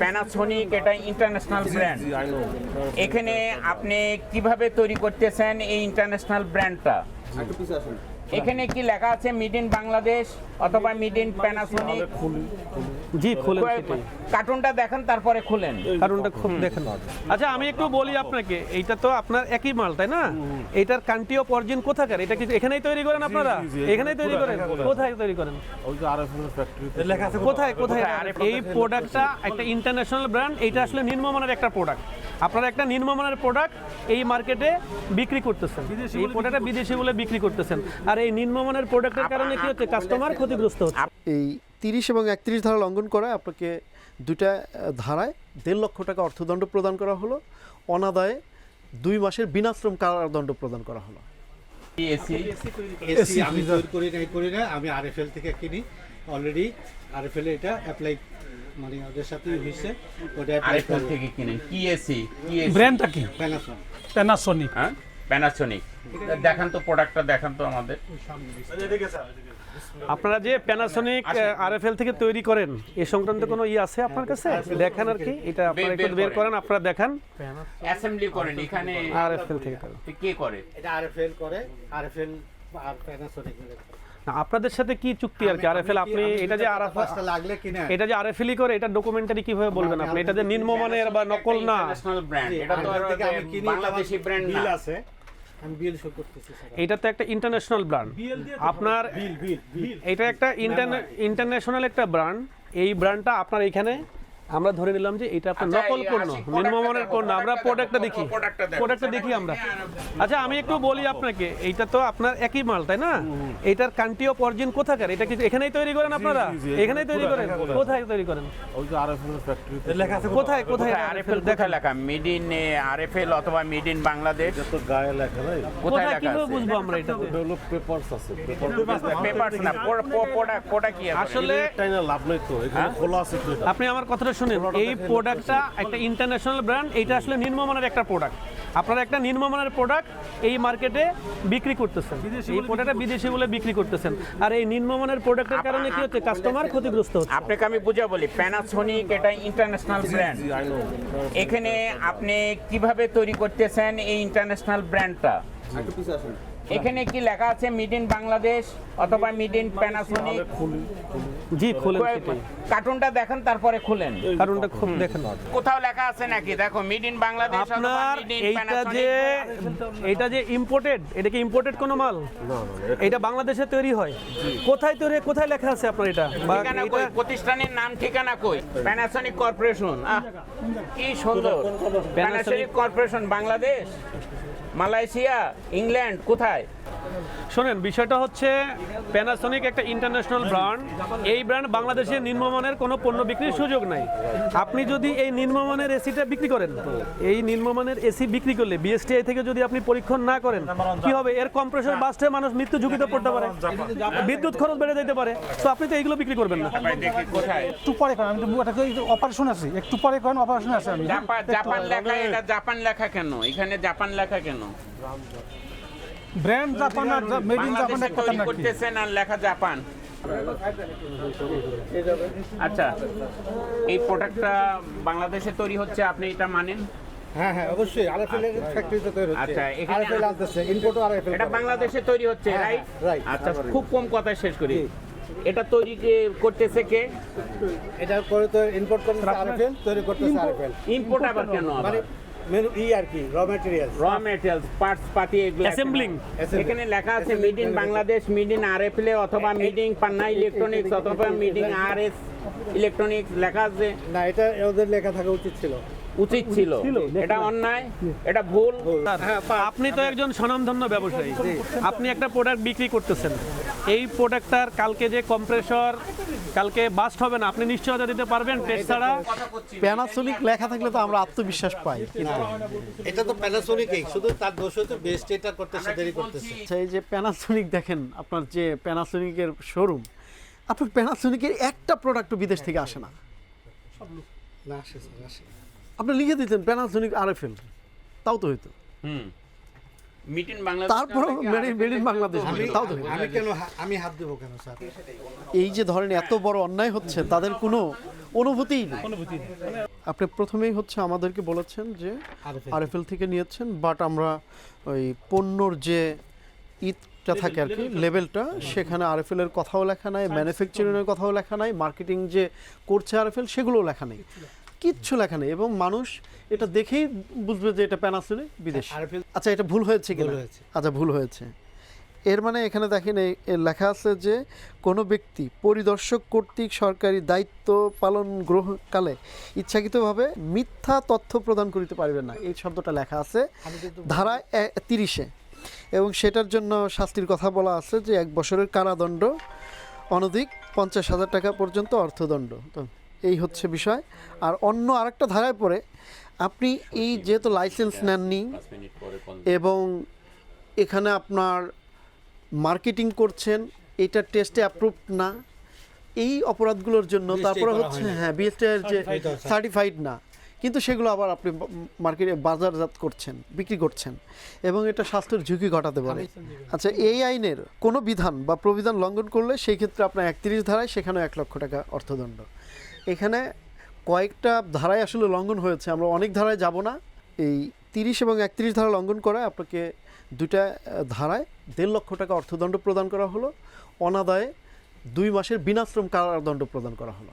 Panasonic, এটা international brand. এখানে আপনি কিভাবে তৈরি করতেছেন এই ইন্টারন্যাশনাল ব্র্যান্ডটা? এখানে কি লেখা আছে মেড ইন বাংলাদেশ অথবা মেড ইন প্যানাসোনিক? জি খুলেন, কার্টুনটা দেখেন তারপরে খুলেন। কার্টুনটা খুব দেখেন। আচ্ছা আমি একটু বলি আপনাকে, এইটা তো আপনার একই মাল তাই না? এইটার কান্ট্রি অফ অরিজিন কোথাকার? এটা কি এখানেই তৈরি করেন আপনারা? এখানেই তৈরি করেন? কোথায় তৈরি করেন? ওই যে আরএফএল ফ্যাক্টরিতে লেখা আছে কোথায় কোথায়? এই প্রোডাক্টটা একটা ইন্টারন্যাশনাল ব্র্যান্ড, এইটা আসলে নিম্নমানের একটা প্রোডাক্ট। আপনারা একটা নিম্নমানের প্রোডাক্ট এই মার্কেটে বিক্রি করতেছেন, এই প্রোডাক্টটা বিদেশি বলে বিক্রি করতেছেন, আর এই নিম্নমানের প্রোডাক্টের কারণে কি হচ্ছে? কাস্টমার ক্ষতিগ্রস্ত হচ্ছে। এই 30 এবং 31 ধারা লঙ্ঘন করায় আপনাকে দুইটা ধারায় 1.5 লক্ষ টাকা অর্থদণ্ড প্রদান করা হলো, অনাদায়ে 2 মাসের বিনাশ্রম কারাদণ্ড প্রদান করা হলো। এসি আমি তৈরি করি না, আমি আরএফএল থেকে কিনি। অলরেডি আরএফএল এটা অ্যাপ্লাই মানে ওদের সাথে হইছে, ওটা আরএফএল থেকে কিনেন। কি এসি? কি এসি ব্র্যান্ডটা কি? প্যানাসোনিক। হ্যাঁ, প্যানাসোনিক। দেখান তো প্রোডাক্টটা, দেখান তো আমাদের। আপনারা যে প্যানাসোনিক আরএফএল থেকে তৈরি করেন এই সংক্রান্ত কোনো আছে আপনার কাছে? দেখেন আর কি, এটা আপনারা একটু বের করেন, আপনারা দেখান। অ্যাসেম্বলি করেন এখানে আরএফএল থেকে কে করে? এটা আরএফএল করে, আরএফএল আর প্যানাসোনিক মিলে। না, আপনাদের সাথে কি চুক্তি আর কি? আরএফএল আপনি এটা যে পাঁচটা লাগলে কিনা এটা যে আরএফএলই করে, এটা ডকুমেন্টারি কিভাবে বলবেন আপনি? এটা যে নিম্নমানের বা নকল না, ন্যাশনাল ব্র্যান্ড, এটা তো আর আমি কিনি, বাংলাদেশি ব্র্যান্ড বিল না। আছে, আমি বিল শো করতেছি স্যার। এটা তো একটা ইন্টারন্যাশনাল ব্র্যান্ড। আপনার এটা একটা ইন্টারন্যাশনাল একটা ব্র্যান্ড। এই ব্র্যান্ডটা আপনার এখানে আমরা ধরে নিলাম যে এটা আপনার নকল পণ্য, নিম্নমানের পণ্য। আমরা প্রোডাক্টটা দেখি, প্রোডাক্টটা দেখি আমরা। আচ্ছা আমি একটু বলি আপনাকে, এইটা তো আপনার একই মাল তাই না? এইটার কান্ট্রি অফ অরিজিন কোথাকার? এটা কি এখানেই তৈরি করেন আপনারা? এখানেই তৈরি করেন? কোথায় তৈরি করেন? ওই যে আরএফএল ফ্যাক্টরিতে লেখা আছে কোথায় কোথায়? আরএফএল দেখা লেখা মেড ইন আরএফএল অথবা মেড ইন বাংলাদেশ। তো গায়ে লেখা নাই, কোথায় লেখা কিভাবে আছে? বুঝবো আমরা এটা? ডেভেলপ পেপারস আছে। পেপারস না, প্রোডাক্ট কি আছে? আসলে তাই না, লাভ নাই তো, এখানে খোলা আছে তো। এটা আপনি আমার কথাটা শুনেন, এই প্রোডাক্টটা একটা ইন্টারন্যাশনাল ব্র্যান্ড, এইটা আসলে নিম্নমানের একটা প্রোডাক্ট। আপনারা একটা নিম্নমানের প্রোডাক্ট এই মার্কেটে বিক্রি করতেছেন, এই প্রোডাক্টটা বিদেশি বলে বিক্রি করতেছেন, আর এই নিম্নমানের প্রোডাক্টের কারণে কি হচ্ছে? কাস্টমার ক্ষতিগ্রস্ত হচ্ছে। আপনাকে আমি বুঝা বলি, প্যানাসোনিক এটা ইন্টারন্যাশনাল ব্র্যান্ড। এখানে আপনি কিভাবে তৈরি করতেছেন এই ইন্টারন্যাশনাল ব্র্যান্ডটা? এখানে কি লেখা আছে মেড ইন বাংলাদেশ অথবা মেড ইন প্যানাসোনিক? জি খুলেন, কার্টুনটা দেখেন তারপরে খুলেন। কারণটা খুব দেখেন। কোথাও লেখা আছে নাকি? দেখো মেড ইন বাংলাদেশ অথবা আপনার মেড ইন এইটা যে ইম্পোর্টেড, এটা কি ইম্পোর্টেড কোনো মাল? এটা বাংলাদেশে তৈরি হয়? কোথায় তৈরি, কোথায় লেখা আছে আপনার এটা? বা ঠিকানা কই? প্রতিষ্ঠানের নাম ঠিকানা কই? Panasonic corporation. কি সুন্দর, Panasonic corporation Bangladesh, Malaysia, England, কোথায়? শোনেন, বিষয়টা হচ্ছে প্যানাসোনিক একটা ইন্টারন্যাশনাল ব্র্যান্ড। এই ব্র্যান্ড বাংলাদেশে নিম্নমানের কোনো পণ্য বিক্রির সুযোগ নাই। আপনি যদি এই নিম্নমানের এসিটা বিক্রি করেন, এই নিম্নমানের এসি বিক্রি করলে বিএসটিআই থেকে যদি আপনি পরীক্ষণ না করেন, কি হবে? এর কম্প্রেসর বাস্টে মানুষ মৃত্যু ঝুঁকিতে পড়তে পারে, বিদ্যুৎ খরচ বেড়ে যেতে পারে। তো আপনি তো এইগুলো বিক্রি করবেন না। কোথায়? একটু পরে করেন, আমি তো অপারেশন আছে, একটু পরে করেন, অপারেশন আছে। আমি জাপান লেখা, এটা জাপান লেখা কেন? এখানে জাপান লেখা কেন? ব্র্যান্ড জাপান আর মেড ইন জাপান বাংলাদেশে এক কথা তৈরি নাকি? করতেছেন আর লেখা জাপান। আচ্ছা, এই প্রোডাক্টটা বাংলাদেশে তৈরি হচ্ছে, আপনি এটা মানেন? হ্যাঁ হ্যাঁ অবশ্যই, আরএফএল এর ফ্যাক্টরিতে তৈরি হচ্ছে। আচ্ছা, এখানে আরএফএল আসছে, ইম্পোর্ট আরএফএল। এটা বাংলাদেশে তৈরি হচ্ছে, হ্যাঁ, রাইট? right. আচ্ছা, খুব কম কথায় শেষ করি। এটা তৈরি করতেছে কে? এটা করে তো ইম্পোর্ট করতেছে আরএফএল, তৈরি করতেছে আরএফএল। ইম্পোর্ট আবার কেন? মানে মেনু আর কি, র ম্যাটেরিয়াল, পার্টস পাতি এগুলো অ্যাসেম্বলিং। এখানে লেখা আছে made in Bangladesh, made in RFL অথবা মেড ইন পান্না ইলেকট্রনিক্স অথবা মেড ইন আরএস ইলেকট্রনিক্স লেখা আছে। না এটা ওদের লেখা থাকা উচিত ছিল। এটা অন্যায়, এটা ভুল। আপনি তো একজন স্বনামধন্য ব্যবসায়ী, আপনি একটা প্রোডাক্ট বিক্রি করতেছেন, এই প্রোডাক্টটার কালকে যে কম্প্রেসর কালকে বাস্ট হবে না, আপনি নিশ্চয়তা দিতে পারবেন টেস্ট ছাড়া? প্যানাসোনিক লেখা থাকলে তো আমরা আত্মবিশ্বাস পাই, কিন্তু এটা তো প্যানাসোনিকই, শুধু তার দোষ হচ্ছে বেস্ট এটা করতেছে, দেরি করতেছে। এই যে প্যানাসোনিক দেখেন, আপনার যে প্যানাসোনিকের শোরুম, আপনার প্যানাসোনিকের একটা প্রোডাক্টও বিদেশ থেকে আসে না। না আসে স্যার, আসে। আপনি লিখে দিতেন প্যানাসোনিক আরএফএল, তাও তো হইতো। মেড ইন বাংলাদেশ, তারপর মেড ইন বাংলাদেশ, তাও তো হইতো। আমি কেন আমি হাত দেবো কেন স্যার? এই যে ধরেন এত বড় অন্যায় হচ্ছে, তাদের কোনো অনুভূতিই নেই। আপনি প্রথমেই হচ্ছে আমাদেরকে বলেছেন যে RFL আরএফএল থেকে নিয়েছেন, বাট আমরা ওই পণ্যর যে ইটা থাকে আর কি লেভেলটা, সেখানে আরএফএল এর কথাও লেখা নাই, ম্যানুফ্যাকচারিং এর কথাও লেখা নাই, মার্কেটিং যে করছে আরএফএল সেগুলোও লেখা নেই, কিচ্ছু লেখা নেই, এবং মানুষ এটা দেখেই বুঝবে যে এটা প্যানাসোনিক বিদেশি। RFL আচ্ছা, এটা ভুল হয়েছে কিনা? ভুল হয়েছে। আচ্ছা, ভুল হয়েছে। এর মানে এখানে দেখেন এর লেখা আছে যে কোনো ব্যক্তি পরিদর্শক কর্তৃক সরকারি দায়িত্ব পালন গ্রহণকালে ইচ্ছাকৃতভাবে মিথ্যা তথ্য প্রদান করিতে পারবে না, এই শব্দটা লেখা আছে ধারা 30-এ, এবং সেটার জন্য শাস্তির কথা বলা আছে যে 1 বছরের কারাদণ্ড অনধিক 50,000 টাকা পর্যন্ত অর্থদণ্ড। তো এই হচ্ছে বিষয়। আর অন্য আরেকটা ধারায় পড়ে আপনি এই যেহেতু লাইসেন্স নেননি এবং এখানে আপনার মার্কেটিং করছেন, এটা টেস্টে অ্যাপ্রুভ না, এই অপরাধগুলোর জন্য তারপরে হচ্ছে হ্যাঁ বিএসটিআই যে সার্টিফাইড না, কিন্তু সেগুলো আবার আপনি মার্কেটে বাজারজাত করছেন, বিক্রি করছেন, এবং এটা স্বাস্থ্যের ঝুঁকি ঘটাতে পারে। আচ্ছা, এই আইনের কোনো বিধান বা প্রবিধান লঙ্ঘন করলে সেই ক্ষেত্রে আপনার 31 ধারায় সেখানেও 1 লক্ষ টাকা অর্থদণ্ড। এখানে কয়েকটা ধারায় আসলে লঙ্ঘন হয়েছে, আমরা অনেক ধারায় যাব না। এই 30 এবং 31 ধারা লঙ্ঘন করায় আপনাকে দুটা ধারায় 1.5 লক্ষ টাকা অর্থদণ্ড প্রদান করা হলো, অনাদায়ে 2 মাসের বিনাশ্রম কারাদণ্ড প্রদান করা হলো।